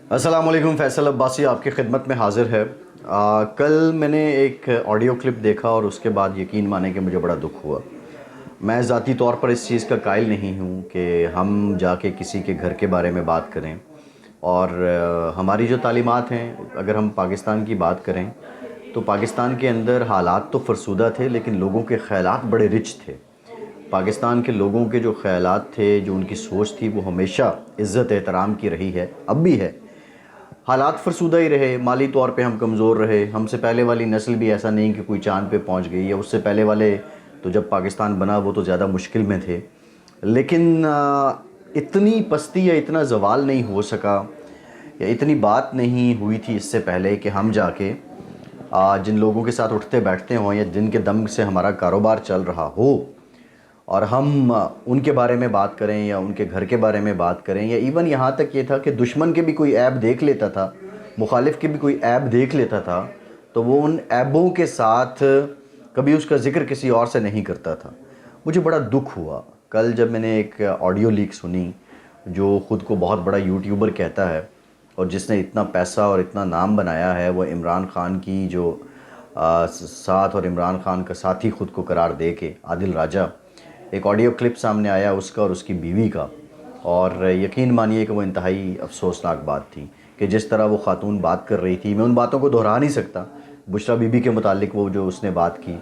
अस्सलाम वालेकुम। फैसल अब्बासी आपकी खिदमत में हाज़िर है। कल मैंने एक ऑडियो क्लिप देखा और उसके बाद यकीन माने कि मुझे बड़ा दुख हुआ। मैं ज़ाती तौर पर इस चीज़ का कायल नहीं हूँ कि हम जाके किसी के घर के बारे में बात करें और हमारी जो तालीमात हैं, अगर हम पाकिस्तान की बात करें तो पाकिस्तान के अंदर हालात तो फ़रसूदा थे लेकिन लोगों के ख़यालात बड़े रिच थे। पाकिस्तान के लोगों के जो ख़यालात थे, जो उनकी सोच थी, वो हमेशा इज़्ज़त एहतराम की रही है, अब भी है। हालात फरसूदा ही रहे, माली तौर पे हम कमज़ोर रहे। हमसे पहले वाली नस्ल भी ऐसा नहीं कि कोई चाँद पे पहुंच गई, या उससे पहले वाले तो जब पाकिस्तान बना वो तो ज़्यादा मुश्किल में थे। लेकिन इतनी पस्ती या इतना ज़वाल नहीं हो सका, या इतनी बात नहीं हुई थी इससे पहले कि हम जाके जिन लोगों के साथ उठते बैठते हों या जिनके दम से हमारा कारोबार चल रहा हो, और हम उनके बारे में बात करें या उनके घर के बारे में बात करें, या इवन यहाँ तक ये था कि दुश्मन के भी कोई ऐब देख लेता था, मुखालिफ के भी कोई ऐब देख लेता था, तो वो उन ऐबों के साथ कभी उसका ज़िक्र किसी और से नहीं करता था। मुझे बड़ा दुख हुआ कल जब मैंने एक ऑडियो लीक सुनी, जो ख़ुद को बहुत बड़ा यूट्यूबर कहता है और जिसने इतना पैसा और इतना नाम बनाया है, वो इमरान ख़ान की जो साथ और इमरान ख़ान का साथी ख़ुद को करार दे के आदिल राजा, एक ऑडियो क्लिप सामने आया उसका और उसकी बीवी का, और यकीन मानिए कि वो इंतहाई अफसोसनाक बात थी कि जिस तरह वो ख़ातून बात कर रही थी, मैं उन बातों को दोहरा नहीं सकता। बुशरा बीबी के मुतालिक वो जो उसने बात की,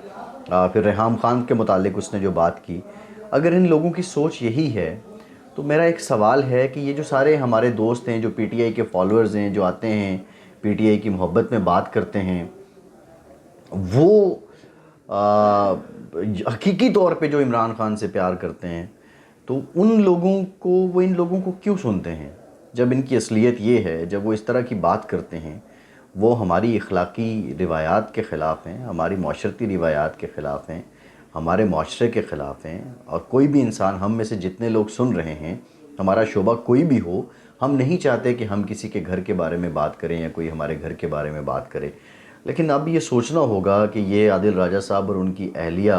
फिर रेहाम ख़ान के मुतालिक उसने जो बात की, अगर इन लोगों की सोच यही है तो मेरा एक सवाल है कि ये जो सारे हमारे दोस्त हैं, जो पीटीआई के फॉलोअर्स हैं, जो आते हैं पीटीआई की मोहब्बत में बात करते हैं, वो हकीकी तौर पे जो इमरान ख़ान से प्यार करते हैं, तो उन लोगों को, वो इन लोगों को क्यों सुनते हैं जब इनकी असलियत ये है, जब वो इस तरह की बात करते हैं, वो हमारी अखलाकी रिवायात के ख़िलाफ़ हैं, हमारी माशरती रिवायात के ख़िलाफ़ हैं, हमारे माशरे के ख़िलाफ़ हैं। और कोई भी इंसान, हम में से जितने लोग सुन रहे हैं, हमारा शोबा कोई भी हो, हम नहीं चाहते कि हम किसी के घर के बारे में बात करें या कोई हमारे घर के बारे में बात करे। लेकिन अब ये सोचना होगा कि ये आदिल राजा साहब और उनकी अहलिया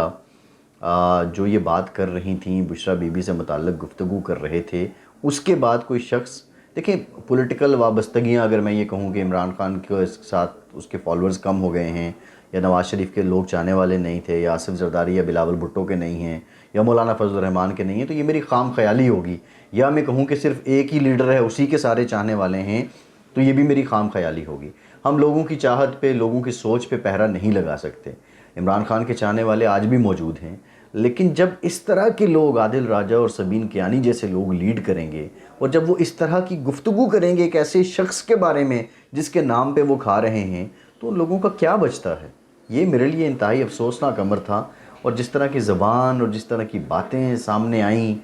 जो ये बात कर रही थी, बुशरा बीबी से मुताल्लिक़ गुफ्तगू कर रहे थे, उसके बाद कोई शख्स, देखिए पॉलिटिकल वाबस्तगियाँ, अगर मैं ये कहूँ कि इमरान ख़ान के साथ उसके फॉलोअर्स कम हो गए हैं, या नवाज़ शरीफ के लोग चाहने वाले नहीं थे, या आसिफ ज़रदारी या बिलावल भुट्टो के नहीं हैं, या मौलाना फजल रहमान के नहीं हैं, तो ये मेरी खाम ख्याली होगी। या मैं कहूँ कि सिर्फ़ एक ही लीडर है, उसी के सारे चाहने वाले हैं, तो ये भी मेरी खाम ख्याली होगी। हम लोगों की चाहत पे, लोगों की सोच पे पहरा नहीं लगा सकते। इमरान ख़ान के चाहने वाले आज भी मौजूद हैं, लेकिन जब इस तरह के लोग, आदिल राजा और सबीन कियानी जैसे लोग लीड करेंगे, और जब वो इस तरह की गुफ्तगू करेंगे एक ऐसे शख्स के बारे में जिसके नाम पे वो खा रहे हैं, तो उन लोगों का क्या बचता है। ये मेरे लिए इंतहाई अफसोसनाक अमर था। और जिस तरह की ज़बान और जिस तरह की बातें सामने आईं,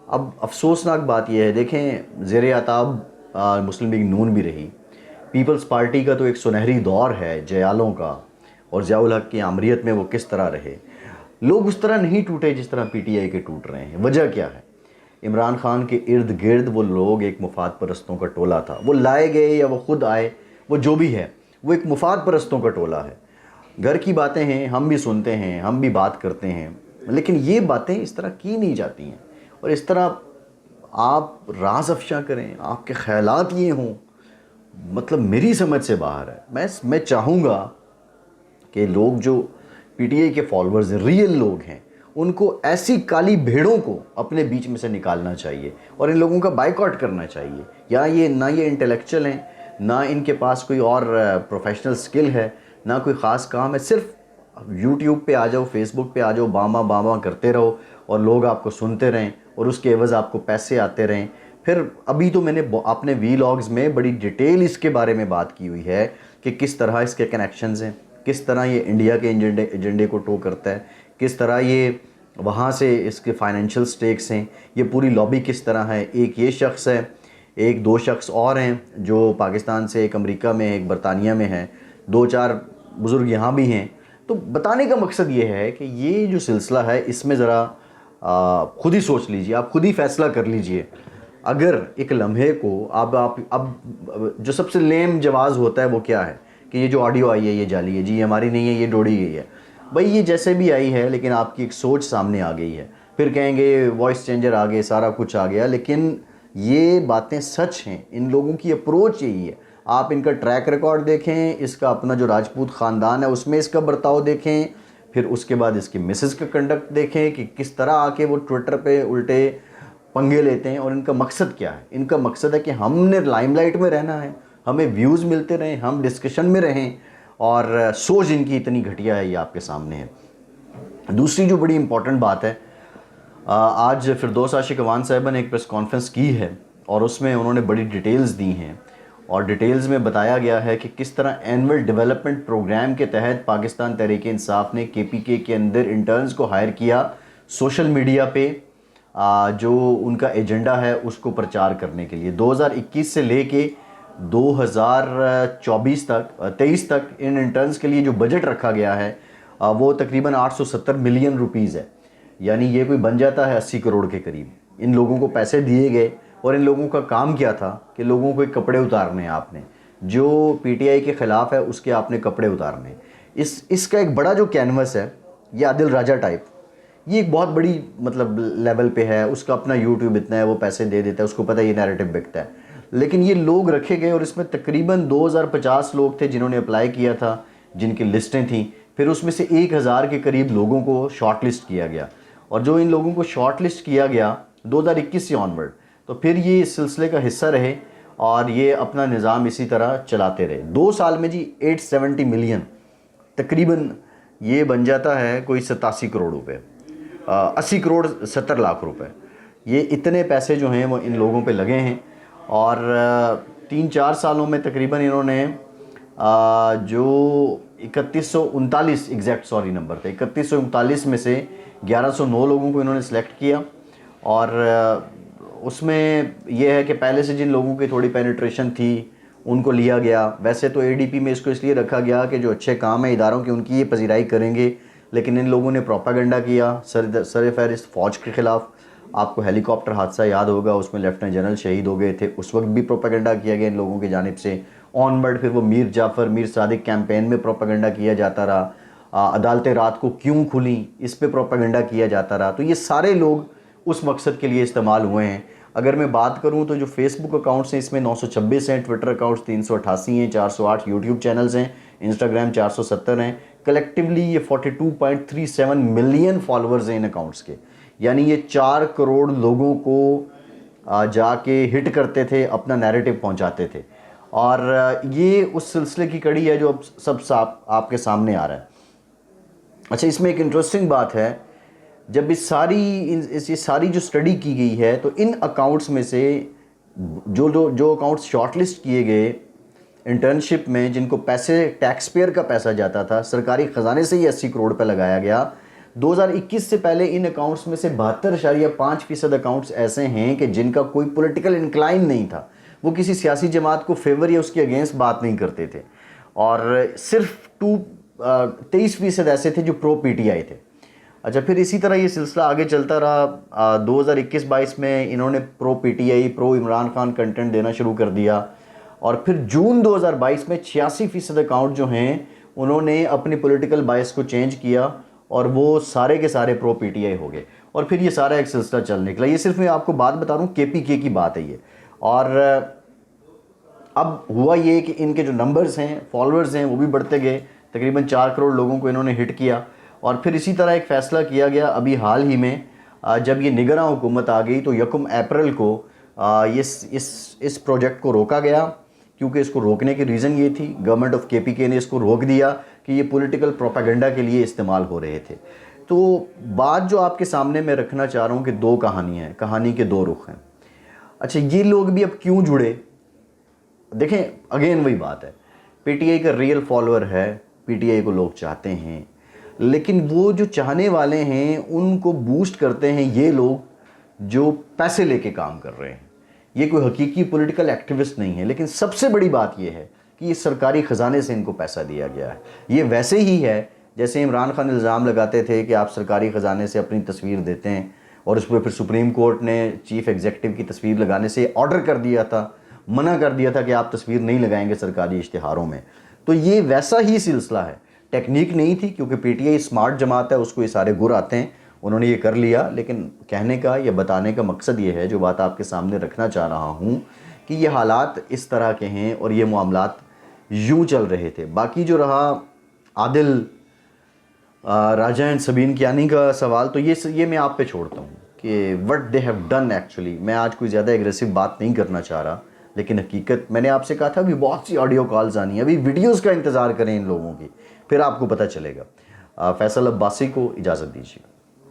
अब अफसोसनाक बात यह है, देखें ज़ेर आताब मुस्लिम लीग नून भी रही, पीपल्स पार्टी का तो एक सुनहरी दौर है जयालों का, और ज़ियाउल हक की आमरीत में वो किस तरह रहे। लोग उस तरह नहीं टूटे जिस तरह पीटीआई के टूट रहे हैं। वजह क्या है? इमरान ख़ान के इर्द गिर्द वो लोग एक मुफाद परस्तों का टोला था। वो लाए गए या वो ख़ुद आए, वो जो भी है, वो एक मुफाद परस्तों का टोला है। घर की बातें हैं, हम भी सुनते हैं, हम भी बात करते हैं, लेकिन ये बातें इस तरह की नहीं जाती हैं। और इस तरह आप राज अफ़शा करें, आपके ख़यालात ये हों, मतलब मेरी समझ से बाहर है। मैं चाहूँगा कि लोग जो पीटीआई के फॉलोअर्स रियल लोग हैं, उनको ऐसी काली भेड़ों को अपने बीच में से निकालना चाहिए और इन लोगों का बाइकआउट करना चाहिए। या ये ना ये इंटेलेक्चुअल हैं, ना इनके पास कोई और प्रोफेशनल स्किल है, ना कोई ख़ास काम है। सिर्फ यूट्यूब पे आ जाओ, फेसबुक पे आ जाओ, बामा बामा करते रहो और लोग आपको सुनते रहें और उसके एवज़ आपको पैसे आते रहें। फिर अभी तो मैंने अपने वीलॉग्स में बड़ी डिटेल इसके बारे में बात की हुई है कि किस तरह इसके कनेक्शंस हैं, किस तरह ये इंडिया के एजेंडे को टो करता है, किस तरह ये वहाँ से इसके फाइनेंशियल स्टेक्स हैं, ये पूरी लॉबी किस तरह है। एक ये शख्स है, एक दो शख्स और हैं जो पाकिस्तान से, एक अमेरिका में, एक बरतानिया में है, दो चार बुज़ुर्ग यहाँ भी हैं। तो बताने का मकसद ये है कि ये जो सिलसिला है, इसमें ज़रा ख़ुद ही सोच लीजिए, आप ख़ुद ही फ़ैसला कर लीजिए। अगर एक लम्हे को अब जो सबसे लेम जवाज़ होता है वो क्या है कि ये जो ऑडियो आई है ये जाली है जी, हमारी नहीं है, ये डोड़ी गई है। भाई ये जैसे भी आई है, लेकिन आपकी एक सोच सामने आ गई है। फिर कहेंगे वॉइस चेंजर आ गए, सारा कुछ आ गया, लेकिन ये बातें सच हैं, इन लोगों की अप्रोच यही है। आप इनका ट्रैक रिकॉर्ड देखें, इसका अपना जो राजपूत ख़ानदान है उसमें इसका बर्ताव देखें, फिर उसके बाद इसकी मिसेस का कंडक्ट देखें कि किस तरह आके वो ट्विटर पे उल्टे पंगे लेते हैं। और इनका मकसद क्या है? इनका मकसद है कि हमने लाइमलाइट में रहना है, हमें व्यूज़ मिलते रहें, हम डिस्कशन में रहें, और सोच इनकी इतनी घटिया है, ये आपके सामने है। दूसरी जो बड़ी इंपॉर्टेंट बात है, आज फिरदौस आशिक अवान साहिबा ने एक प्रेस कॉन्फ्रेंस की है और उसमें उन्होंने बड़ी डिटेल्स दी हैं, और डिटेल्स में बताया गया है कि किस तरह एनुअल डेवलपमेंट प्रोग्राम के तहत पाकिस्तान तहरीक इंसाफ ने KPK के अंदर इंटर्न्स को हायर किया सोशल मीडिया पे जो उनका एजेंडा है उसको प्रचार करने के लिए। 2021 से लेके 2024 तक 23 तक इन इंटर्न्स के लिए जो बजट रखा गया है वो तकरीबन 870 मिलियन रुपीज़ है, यानी ये कोई बन जाता है 80 करोड़ के करीब। इन लोगों को पैसे दिए गए और इन लोगों का काम क्या था कि लोगों को एक कपड़े उतारने हैं, आपने जो PTI के ख़िलाफ़ है उसके आपने कपड़े उतारने। इसका एक बड़ा जो कैनवस है, ये आदिल राजा टाइप, ये एक बहुत बड़ी मतलब लेवल पे है, उसका अपना YouTube इतना है, वो पैसे दे देता है, उसको पता है ये नैरेटिव बिकता है। लेकिन ये लोग रखे गए और इसमें तकरीबन 2050 लोग थे जिन्होंने अप्लाई किया था, जिनकी लिस्टें थीं। फिर उसमें से 1000 के करीब लोगों को शॉर्ट लिस्ट किया गया, और जो इन लोगों को शॉर्ट लिस्ट किया गया 2021 से ऑनवर्ड, तो फिर ये इस सिलसिले का हिस्सा रहे और ये अपना निज़ाम इसी तरह चलाते रहे। 2 साल में जी 870 मिलियन, तकरीबन ये बन जाता है कोई 87 करोड़ रुपए, 80 करोड़ 70 लाख रुपए। ये इतने पैसे जो हैं वो इन लोगों पे लगे हैं, और 3-4 सालों में तकरीबन इन्होंने जो 3139 एग्जैक्ट सॉरी नंबर थे, 3139 में से 1109 लोगों को इन्होंने सेलेक्ट किया। और उसमें यह है कि पहले से जिन लोगों की थोड़ी पेनिट्रेशन थी उनको लिया गया। वैसे तो ADP में इसको इसलिए रखा गया कि जो अच्छे काम है इदारों की उनकी ये पजीराई करेंगे, लेकिन इन लोगों ने प्रोपागेंडा किया सर फहरिस्त फ़ौज के ख़िलाफ़। आपको हेलीकॉप्टर हादसा याद होगा, उसमें लेफ्टिनेंट जनरल शहीद हो गए थे, उस वक्त भी प्रोपागेंडा किया गया इन लोगों की जानिब से। ऑनवर्ड फिर वो मीर जाफ़र मीर सादिक कैंपेन में प्रोपागेंडा किया जाता रहा, अदालतें रात को क्यों खुली इस पे प्रोपागेंडा किया जाता रहा। तो ये सारे लोग उस मकसद के लिए इस्तेमाल हुए हैं। अगर मैं बात करूं तो जो फेसबुक अकाउंट्स हैं इसमें 926 हैं, ट्विटर अकाउंट्स 388 हैं, 408 यूट्यूब चैनल्स हैं, इंस्टाग्राम 470 हैं। कलेक्टिवली ये 42.37 मिलियन फॉलोअर्स हैं इन अकाउंट्स के, यानी ये 4 करोड़ लोगों को जाके हिट करते थे, अपना नैरेटिव पहुंचाते थे। और ये उस सिलसिले की कड़ी है जो अब सब आपके सामने आ रहा है। अच्छा, इसमें एक इंटरेस्टिंग बात है, जब ये सारी जो स्टडी की गई है तो इन अकाउंट्स में से जो अकाउंट्स शॉर्टलिस्ट किए गए इंटर्नशिप में, जिनको पैसे टैक्स पेयर का पैसा जाता था, सरकारी ख़जाने से ही 80 करोड़ पे लगाया गया। 2021 से पहले इन अकाउंट्स में से 72.5% अकाउंट्स ऐसे हैं कि जिनका कोई पॉलिटिकल इंक्लाइन नहीं था, वो किसी सियासी जमात को फेवर या उसके अगेंस्ट बात नहीं करते थे, और सिर्फ 23% ऐसे थे जो प्रो PTI थे। अच्छा, फिर इसी तरह ये सिलसिला आगे चलता रहा। 2021-22 में इन्होंने pro PTI pro Imran Khan content देना शुरू कर दिया, और फिर जून 2022 में 86% अकाउंट जो हैं उन्होंने अपनी पॉलिटिकल बायस को चेंज किया और वो सारे के सारे प्रो PTI हो गए, और फिर ये सारा एक सिलसिला चल निकला। ये सिर्फ मैं आपको बात बता रहा हूँ, KPK की बात है ये। और अब हुआ ये कि इनके जो नंबर्स हैं, फॉलोअर्स हैं, वो भी बढ़ते गए। तकरीबन 4 करोड़ लोगों को इन्होंने हिट किया। और फिर इसी तरह एक फ़ैसला किया गया अभी हाल ही में, जब ये निगरां हुकूमत आ गई तो 1 अप्रैल को इस प्रोजेक्ट को रोका गया, क्योंकि इसको रोकने की रीज़न ये थी, गवर्नमेंट ऑफ KPK ने इसको रोक दिया कि ये पॉलिटिकल प्रोपेगेंडा के लिए इस्तेमाल हो रहे थे। तो बात जो आपके सामने मैं रखना चाह रहा हूँ कि 2 कहानियाँ हैं, कहानी के 2 रुख हैं। अच्छा, ये लोग भी अब क्यों जुड़े? देखें, अगेन वही बात है, PTI का रियल फॉलोअर है, PTI को लोग चाहते हैं, लेकिन वो जो चाहने वाले हैं उनको बूस्ट करते हैं ये लोग जो पैसे लेके काम कर रहे हैं। ये कोई हकीकी पॉलिटिकल एक्टिविस्ट नहीं है। लेकिन सबसे बड़ी बात ये है कि ये सरकारी ख़जाने से इनको पैसा दिया गया है। ये वैसे ही है जैसे इमरान खान इल्ज़ाम लगाते थे कि आप सरकारी ख़जाने से अपनी तस्वीर देते हैं, और उस पर फिर सुप्रीम कोर्ट ने चीफ़ एग्जीक्यूटिव की तस्वीर लगाने से ऑर्डर कर दिया था, मना कर दिया था कि आप तस्वीर नहीं लगाएंगे सरकारी इश्तिहारों में। तो ये वैसा ही सिलसिला है, टेक्निक नहीं थी, क्योंकि PTI स्मार्ट जमात है, उसको ये सारे गुर आते हैं, उन्होंने ये कर लिया, लेकिन कहने का या बताने का मकसद ये है, जो बात आपके सामने रखना चाह रहा हूँ, कि ये हालात इस तरह के हैं और ये मामलात यूँ चल रहे थे। बाकी जो रहा आदिल राजा एंड सबीन कियानी का सवाल, तो ये मैं आप पे छोड़ता हूँ कि what they have done actually. मैं आज कोई ज़्यादा एग्रेसिव बात नहीं करना चाह रहा, लेकिन हकीकत मैंने आपसे कहा था, अभी बहुत सी ऑडियो कॉल्स आनी है, अभी वीडियोस का इंतज़ार करें इन लोगों की, फिर आपको पता चलेगा। फैसल अब्बासी को इजाज़त दीजिए।